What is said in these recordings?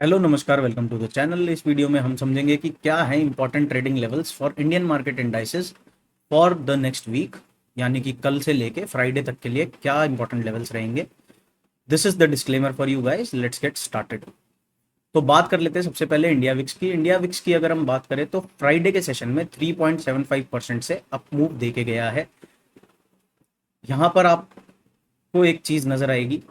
Hello नमस्कार, welcome to the channel. इस video में हम समझेंगे कि क्या है important trading levels for Indian market indices for the next week, यानी कि कल से लेके फ्राइडे तक के लिए क्या इंपॉर्टेंट लेवल्स रहेंगे। This is the disclaimer for you guys, let's get started. तो बात कर लेते हैं सबसे पहले इंडिया विक्स की अगर हम बात करें तो फ्राइडे के सेशन में 3.75% से अप मूव देके गया है। यहाँ पर आपको एक चीज़ नज़र आएगी,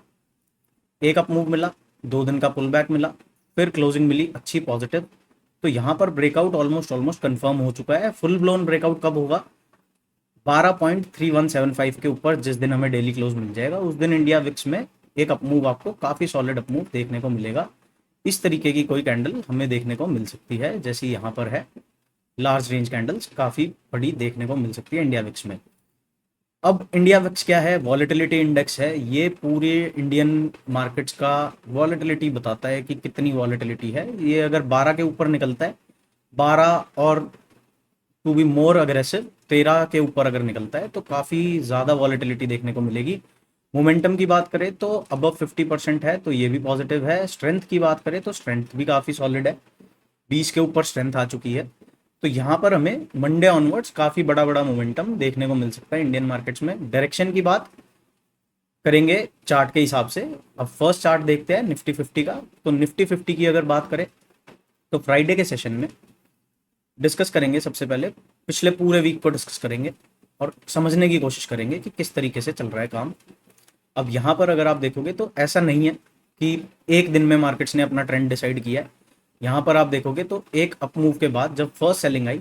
एक अप मूव मिला, 2 दिन का पुल बैक मिला, फिर क्लोजिंग मिली अच्छी पॉजिटिव। तो यहाँ पर ब्रेकआउट ऑलमोस्ट कंफर्म हो चुका है। फुल ब्लोन ब्रेकआउट कब होगा? 12.3175 के ऊपर जिस दिन हमें डेली क्लोज मिल जाएगा उस दिन इंडिया विक्स में एक अपमूव, आपको काफी सॉलिड अपमूव देखने को मिलेगा। इस तरीके की कोई कैंडल हमें देखने को मिल सकती है, जैसी यहाँ पर है। लार्ज रेंज कैंडल्स काफी बड़ी देखने को मिल सकती है इंडिया विक्स में। अब इंडिया विक्स क्या है? वॉलेटिलिटी इंडेक्स है। ये पूरे इंडियन मार्केट्स का वॉलेटिलिटी बताता है कि कितनी वॉलेटिलिटी है। ये अगर 12 के ऊपर निकलता है, 12 और टू बी मोर अग्रेसिव 13 के ऊपर अगर निकलता है तो काफ़ी ज़्यादा वॉलेटिलिटी देखने को मिलेगी। मोमेंटम की बात करें तो अबव 50% है, तो ये भी पॉजिटिव है। स्ट्रेंथ की बात करें तो स्ट्रेंथ भी काफ़ी सॉलिड है, 20 के ऊपर स्ट्रेंथ आ चुकी है। तो यहाँ पर हमें मंडे ऑनवर्ड्स काफ़ी बड़ा बड़ा मोमेंटम देखने को मिल सकता है इंडियन मार्केट्स में। डायरेक्शन की बात करेंगे चार्ट के हिसाब से। अब फर्स्ट चार्ट देखते हैं निफ्टी 50 का। तो निफ्टी 50 की अगर बात करें तो फ्राइडे के सेशन में डिस्कस करेंगे। सबसे पहले पिछले पूरे वीक को डिस्कस करेंगे और समझने की कोशिश करेंगे कि किस तरीके से चल रहा है काम। अब यहाँ पर अगर आप देखोगे तो ऐसा नहीं है कि एक दिन में मार्केट्स ने अपना ट्रेंड डिसाइड किया है। यहाँ पर आप देखोगे तो एक अप मूव के बाद जब फर्स्ट सेलिंग आई,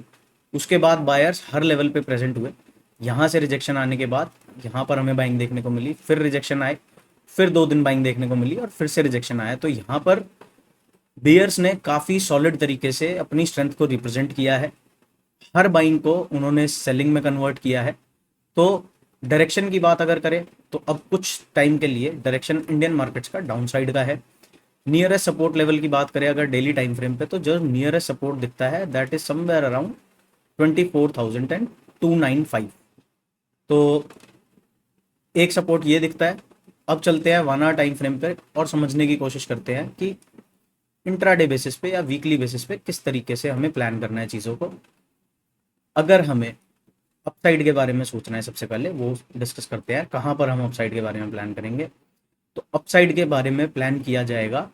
उसके बाद बायर्स हर लेवल पे प्रेजेंट हुए। यहाँ से रिजेक्शन आने के बाद यहाँ पर हमें बाइंग देखने को मिली, फिर रिजेक्शन आए, फिर 2 दिन बाइंग देखने को मिली और फिर से रिजेक्शन आया। तो यहाँ पर बियर्स ने काफ़ी सॉलिड तरीके से अपनी स्ट्रेंथ को रिप्रेजेंट किया है। हर बाइंग को उन्होंने सेलिंग में कन्वर्ट किया है। तो डायरेक्शन की बात अगर करें तो अब कुछ टाइम के लिए डायरेक्शन इंडियन मार्केट्स का डाउन साइड का है। नियरेस्ट सपोर्ट लेवल की बात करें अगर डेली टाइम फ्रेम पे, तो जो नियरेस्ट सपोर्ट दिखता है दैट इज समवेयर अराउंड 24,295। तो एक सपोर्ट ये दिखता है। अब चलते हैं 1 आवर टाइम फ्रेम पे और समझने की कोशिश करते हैं कि इंट्राडे बेसिस पे या वीकली बेसिस पे किस तरीके से हमें प्लान करना है चीज़ों को। अगर हमें अपसाइड के बारे में सोचना है, सबसे पहले वो डिस्कस करते हैं कहाँ पर हम अपसाइड के बारे में प्लान करेंगे। तो अपसाइड के बारे में प्लान किया जाएगा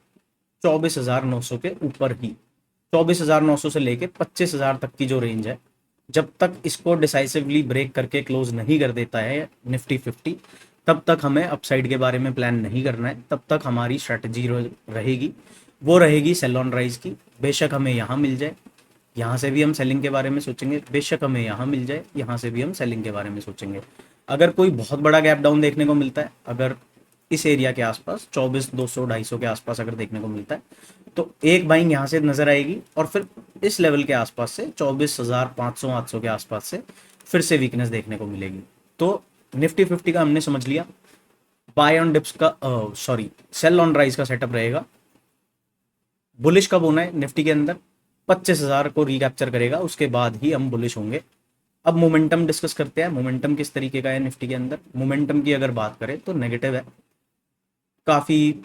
24,900 के ऊपर ही। 24,900 से लेके 25,000 तक की जो रेंज है, जब तक इसको डिसाइसिवली ब्रेक करके क्लोज नहीं कर देता है निफ्टी 50, तब तक हमें अपसाइड के बारे में प्लान नहीं करना है। तब तक हमारी स्ट्रैटेजी रहेगी, वो रहेगी सेल ऑन राइज की। बेशक हमें यहाँ मिल जाए, यहाँ से भी हम सेलिंग के बारे में सोचेंगे। बेशक हमें यहाँ मिल जाए, यहाँ से भी हम सेलिंग के बारे में सोचेंगे। अगर कोई बहुत बड़ा गैप डाउन देखने को मिलता है, अगर इस एरिया के आसपास 24,200 250 के आसपास अगर देखने को मिलता है, तो एक बाइंग यहाँ से नजर आएगी और फिर इस लेवल के आसपास से 24,500 800 के आसपास से फिर से वीकनेस देखने को मिलेगी। तो निफ्टी 50 का हमने समझ लिया। बाय ऑन डिप्स का, सॉरी, सेल ऑन राइज का सेटअप रहेगा। बुलिश कब होना है निफ्टी के अंदर? 25,000 को रिकैप्चर करेगा, उसके बाद ही हम बुलिश होंगे। अब मोमेंटम डिस्कस करते हैं। मोमेंटम किस तरीके का है निफ्टी के अंदर? मोमेंटम की अगर बात करें तो नेगेटिव है, काफ़ी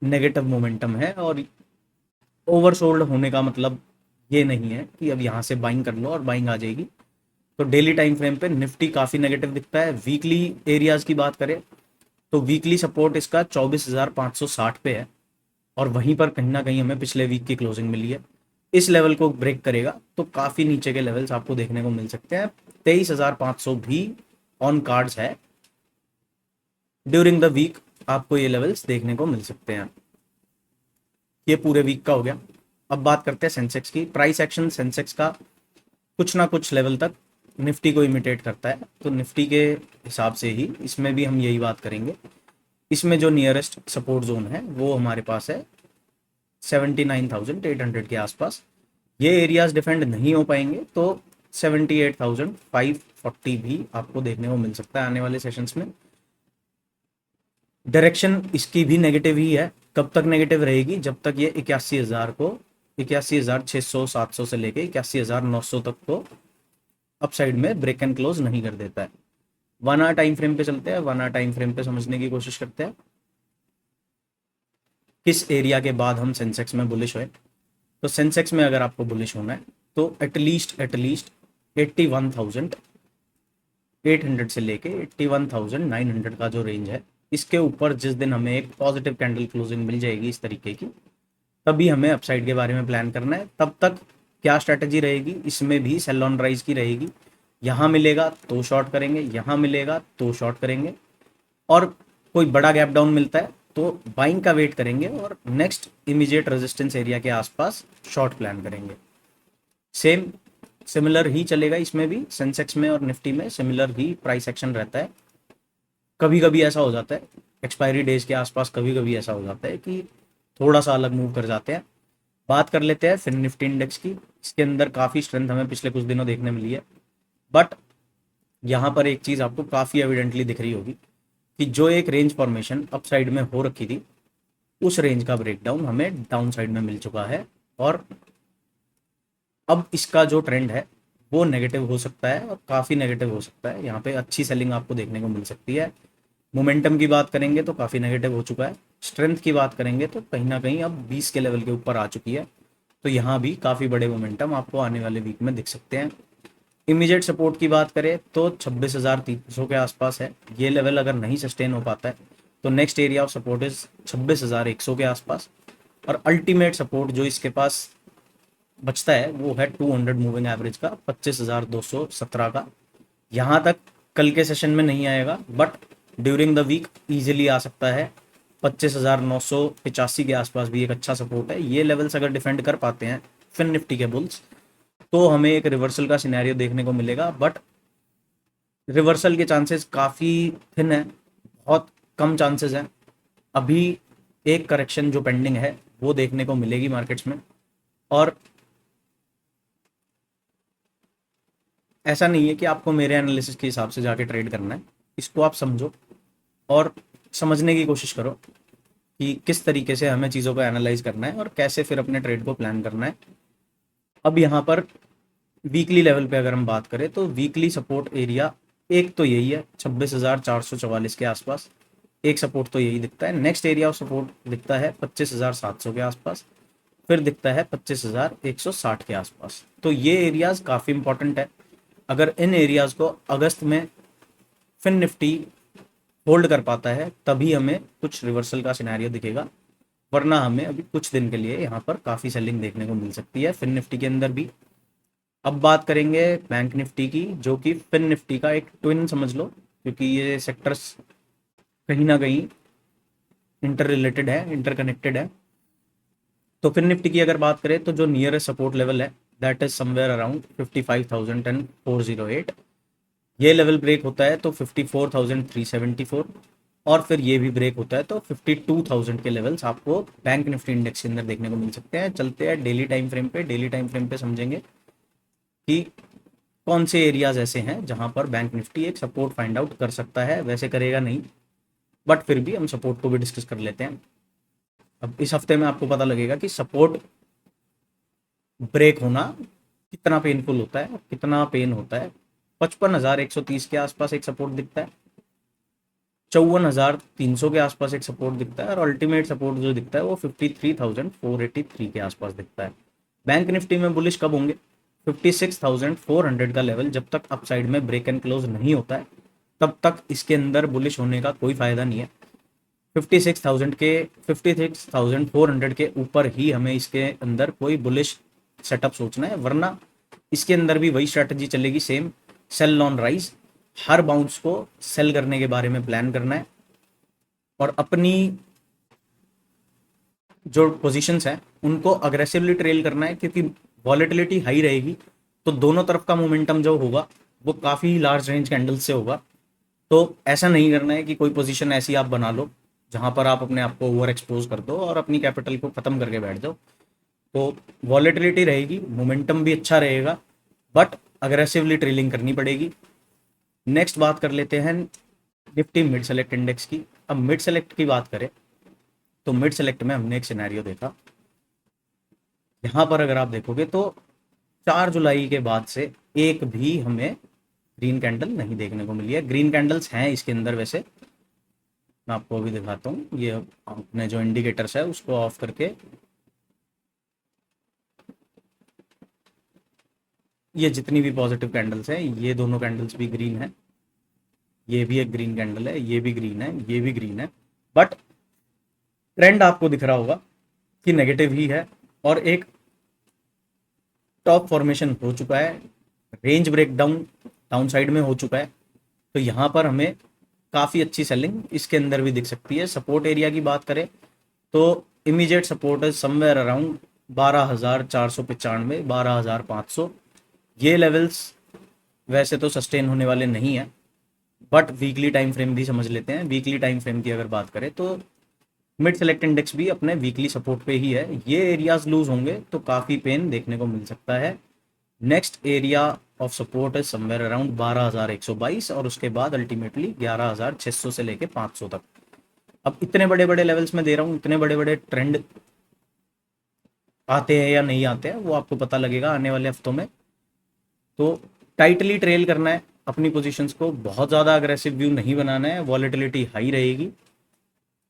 नेगेटिव मोमेंटम है। और ओवरसोल्ड होने का मतलब ये नहीं है कि अब यहाँ से बाइंग कर लो और बाइंग आ जाएगी। तो डेली टाइम फ्रेम पे निफ्टी काफ़ी नेगेटिव दिखता है। वीकली एरियाज की बात करें तो वीकली सपोर्ट इसका 24,560 पे है और वहीं पर कहीं ना कहीं हमें पिछले वीक की क्लोजिंग मिली है। इस लेवल को ब्रेक करेगा तो काफ़ी नीचे के लेवल्स आपको देखने को मिल सकते हैं। 23,500 भी ऑन कार्ड्स है। ड्यूरिंग द वीक आपको ये लेवल्स देखने को मिल सकते हैं। ये पूरे वीक का हो गया। अब बात करते हैं सेंसेक्स की। प्राइस एक्शन सेंसेक्स का कुछ ना कुछ लेवल तक निफ्टी को इमिटेट करता है, तो निफ्टी के हिसाब से ही इसमें भी हम यही बात करेंगे। इसमें जो नियरेस्ट सपोर्ट जोन है वो हमारे पास है 79,800 के आसपास। ये एरियाज डिफेंड नहीं हो पाएंगे तो 78,540 भी आपको देखने को मिल सकता है आने वाले सेशंस में। डायरेक्शन इसकी भी नेगेटिव ही है। कब तक नेगेटिव रहेगी? जब तक ये 81,000 को, 81,600 700 से लेके 81,900 तक को अपसाइड में ब्रेक एंड क्लोज नहीं कर देता है। 1 आवर टाइम फ्रेम पे चलते हैं। 1 आवर टाइम फ्रेम पे समझने की कोशिश करते हैं किस एरिया के बाद हम सेंसेक्स में बुलिश हुए। तो सेंसेक्स में अगर आपको बुलिश होना है तो एटलीस्ट 81,800 से लेके 81,900 का जो रेंज है, इसके ऊपर जिस दिन हमें एक पॉजिटिव कैंडल क्लोजिंग मिल जाएगी इस तरीके की, तभी हमें अपसाइड के बारे में प्लान करना है। तब तक क्या स्ट्रैटेजी रहेगी, इसमें भी सेल ऑन राइज की रहेगी। यहाँ मिलेगा तो शॉर्ट करेंगे, यहाँ मिलेगा तो शॉर्ट करेंगे, और कोई बड़ा गैप डाउन मिलता है तो बाइंग का वेट करेंगे और नेक्स्ट इमीडिएट रेजिस्टेंस एरिया के आसपास शॉर्ट प्लान करेंगे। सिमिलर ही चलेगा इसमें भी, सेंसेक्स में और निफ्टी में सिमिलर ही प्राइस एक्शन रहता है। कभी कभी ऐसा हो जाता है एक्सपायरी डेज के आसपास, कभी कभी ऐसा हो जाता है कि थोड़ा सा अलग मूव कर जाते हैं। बात कर लेते हैं फिर निफ्टी इंडेक्स की। इसके अंदर काफ़ी स्ट्रेंथ हमें पिछले कुछ दिनों देखने मिली है, बट यहाँ पर एक चीज़ आपको काफ़ी एविडेंटली दिख रही होगी कि जो एक रेंज फॉर्मेशन अप साइड में हो रखी थी, उस रेंज का ब्रेकडाउन हमें डाउन साइड में मिल चुका है, और अब इसका जो ट्रेंड है वो नेगेटिव हो सकता है और काफ़ी नेगेटिव हो सकता है। यहाँ पे अच्छी सेलिंग आपको देखने को मिल सकती है। मोमेंटम की बात करेंगे तो काफ़ी नेगेटिव हो चुका है। स्ट्रेंथ की बात करेंगे तो कहीं ना कहीं अब 20 के लेवल के ऊपर आ चुकी है, तो यहाँ भी काफ़ी बड़े मोमेंटम आपको आने वाले वीक में दिख सकते हैं। इमीडिएट सपोर्ट की बात करें तो 26,300 के आसपास है। ये लेवल अगर नहीं सस्टेन हो पाता है तो next area of support is 26,100 के आसपास, और अल्टीमेट सपोर्ट जो इसके पास बचता है वो है 200 मूविंग एवरेज का 25,217 का। यहाँ तक कल के सेशन में नहीं आएगा, but during the week easily आ सकता है। 25,985 के आसपास भी एक अच्छा सपोर्ट है। ये लेवल्स अगर डिफेंड कर पाते हैं फिर निफ्टी के बुल्स, तो हमें एक रिवर्सल का सिनेरियो देखने को मिलेगा, बट रिवर्सल के चांसेस काफ़ी थिन है, बहुत कम चांसेस हैं। अभी एक करेक्शन जो पेंडिंग है वो देखने को मिलेगी मार्केट्स में, और ऐसा नहीं है कि आपको मेरे एनालिसिस के हिसाब से जाके ट्रेड करना है। इसको आप समझो और समझने की कोशिश करो कि किस तरीके से हमें चीज़ों को एनालाइज करना है और कैसे फिर अपने ट्रेड को प्लान करना है। अब यहाँ पर वीकली लेवल पे अगर हम बात करें तो वीकली सपोर्ट एरिया एक तो यही है 26,444 के आसपास, एक सपोर्ट तो यही दिखता है। नेक्स्ट एरिया ऑफ सपोर्ट दिखता है 25,700 के आसपास, फिर दिखता है 25,160 के आसपास। तो ये एरियाज काफ़ी इंपॉर्टेंट है। अगर इन एरियाज को अगस्त में फिन निफ्टी होल्ड कर पाता है तभी हमें कुछ रिवर्सल का सिनेरियो दिखेगा, वरना हमें अभी कुछ दिन के लिए यहाँ पर काफ़ी सेलिंग देखने को मिल सकती है फिन निफ्टी के अंदर भी। अब बात करेंगे बैंक निफ्टी की, जो कि फिन निफ्टी का एक ट्विन समझ लो, क्योंकि ये सेक्टर्स कहीं ना कहीं इंटर रिलेटेड है, इंटरकनेक्टेड है। तो फिन निफ्टी की अगर बात करें तो जो नियरेस्ट सपोर्ट लेवल है दैट इज समवेयर अराउंड 55,408। ये लेवल ब्रेक होता है तो 54,374, और फिर ये भी ब्रेक होता है तो 52,000 के लेवल्स आपको बैंक निफ्टी इंडेक्स के अंदर देखने को मिल सकते हैं। चलते हैं डेली टाइम फ्रेम पे। डेली टाइम फ्रेम पे समझेंगे कि कौन से एरियाज ऐसे हैं जहां पर बैंक निफ्टी एक सपोर्ट फाइंड आउट कर सकता है। वैसे करेगा नहीं, बट फिर भी हम सपोर्ट को भी डिस्कस कर लेते हैं। अब इस हफ्ते में आपको पता लगेगा कि सपोर्ट ब्रेक होना कितना पेनफुल होता है, कितना पेन होता है। 55,130 के आसपास एक सपोर्ट दिखता है, 54,300 के आसपास एक सपोर्ट दिखता है, और अल्टीमेट सपोर्ट जो दिखता है वो 53,483 के आसपास दिखता है। बैंक निफ्टी में बुलिश कब होंगे? 56,400 का लेवल जब तक अपसाइड में ब्रेक एंड क्लोज नहीं होता है तब तक इसके अंदर बुलिश होने का कोई फायदा नहीं है। 56,400 के ऊपर ही हमें इसके अंदर कोई बुलिश सेटअप सोचना है, वरना इसके अंदर भी वही स्ट्रैटेजी चलेगी सेम, सेल ऑन राइज। हर बाउंस को सेल करने के बारे में प्लान करना है, और अपनी जो पोजीशंस हैं उनको अग्रेसिवली ट्रेल करना है, क्योंकि वॉलेटिलिटी हाई रहेगी तो दोनों तरफ का मोमेंटम जो होगा वो काफ़ी लार्ज रेंज कैंडल से होगा। तो ऐसा नहीं करना है कि कोई पोजीशन ऐसी आप बना लो जहां पर आप अपने आप को ओवर एक्सपोज कर दो और अपनी कैपिटल को ख़त्म करके बैठ जाओ। तो वॉलेटिलिटी रहेगी, मोमेंटम भी अच्छा रहेगा, बट अग्रेसिवली ट्रेलिंग करनी पड़ेगी। नेक्स्ट बात कर लेते हैं निफ्टी मिड सेलेक्ट इंडेक्स की। अब मिड सेलेक्ट की बात करें तो मिड सेलेक्ट में हमने एक सिनेरियो देखा। यहाँ पर अगर आप देखोगे तो 4 जुलाई के बाद से एक भी हमें ग्रीन कैंडल नहीं देखने को मिली है। ग्रीन कैंडल्स हैं इसके अंदर वैसे, मैं आपको अभी दिखाता हूँ। ये अपने जो इंडिकेटर्स है उसको ऑफ करके, ये जितनी भी पॉजिटिव कैंडल्स हैं, ये दोनों कैंडल्स भी ग्रीन है, ये भी एक ग्रीन कैंडल है, ये भी ग्रीन है, ये भी ग्रीन है, बट ट्रेंड आपको दिख रहा होगा कि नेगेटिव ही है और एक टॉप फॉर्मेशन हो चुका है, रेंज ब्रेकडाउन डाउन साइड में हो चुका है। तो यहाँ पर हमें काफ़ी अच्छी सेलिंग इसके अंदर भी दिख सकती है। सपोर्ट एरिया की बात करें तो इमीडिएट सपोर्ट है समवेयर अराउंड 12,495, 12,500। ये लेवल्स वैसे तो सस्टेन होने वाले नहीं है, बट वीकली टाइम फ्रेम भी समझ लेते हैं। वीकली टाइम फ्रेम की अगर बात करें तो मिड सेलेक्ट इंडेक्स भी अपने वीकली सपोर्ट पे ही है। ये एरियाज लूज होंगे तो काफ़ी पेन देखने को मिल सकता है। नेक्स्ट एरिया ऑफ सपोर्ट है समवेयर अराउंड 12,122 और उसके बाद अल्टीमेटली 11,600 से लेके 500 तक। अब इतने बड़े बड़े लेवल्स में दे रहा हूँ, इतने बड़े बड़े ट्रेंड आते हैं या नहीं आते हैं वो आपको पता लगेगा आने वाले हफ्तों में। तो टाइटली ट्रेल करना है अपनी पोजीशंस को, बहुत ज़्यादा अग्रेसिव व्यू नहीं बनाना है, वॉलेटिलिटी हाई रहेगी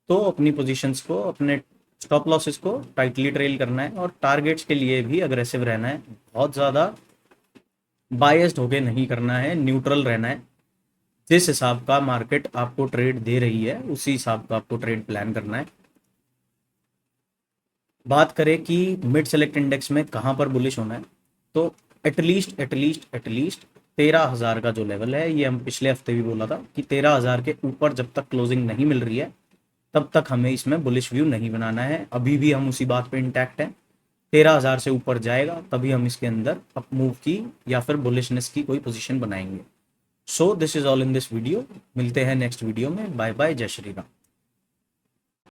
तो अपनी पोजीशंस को, अपने स्टॉप लॉसेस को टाइटली ट्रेल करना है और टारगेट्स के लिए भी अग्रेसिव रहना है। बहुत ज़्यादा बायस्ड होके नहीं करना है, न्यूट्रल रहना है। जिस हिसाब का मार्केट आपको ट्रेड दे रही है उसी हिसाब का आपको ट्रेड प्लान करना है। बात करें कि मिड सेलेक्ट इंडेक्स में कहाँ पर बुलिश होना है, तो एटलीस्ट 13,000 का जो लेवल है, ये हम पिछले हफ्ते भी बोला था कि 13,000 के ऊपर जब तक क्लोजिंग नहीं मिल रही है तब तक हमें इसमें बुलिश व्यू नहीं बनाना है। अभी भी हम उसी बात पे इंटैक्ट हैं। 13,000 से ऊपर जाएगा तभी हम इसके अंदर अप मूव की या फिर बुलिशनेस की कोई पोजीशन बनाएंगे। So this is all in this video. मिलते हैं नेक्स्ट वीडियो में। बाय बाय, जय श्री राम।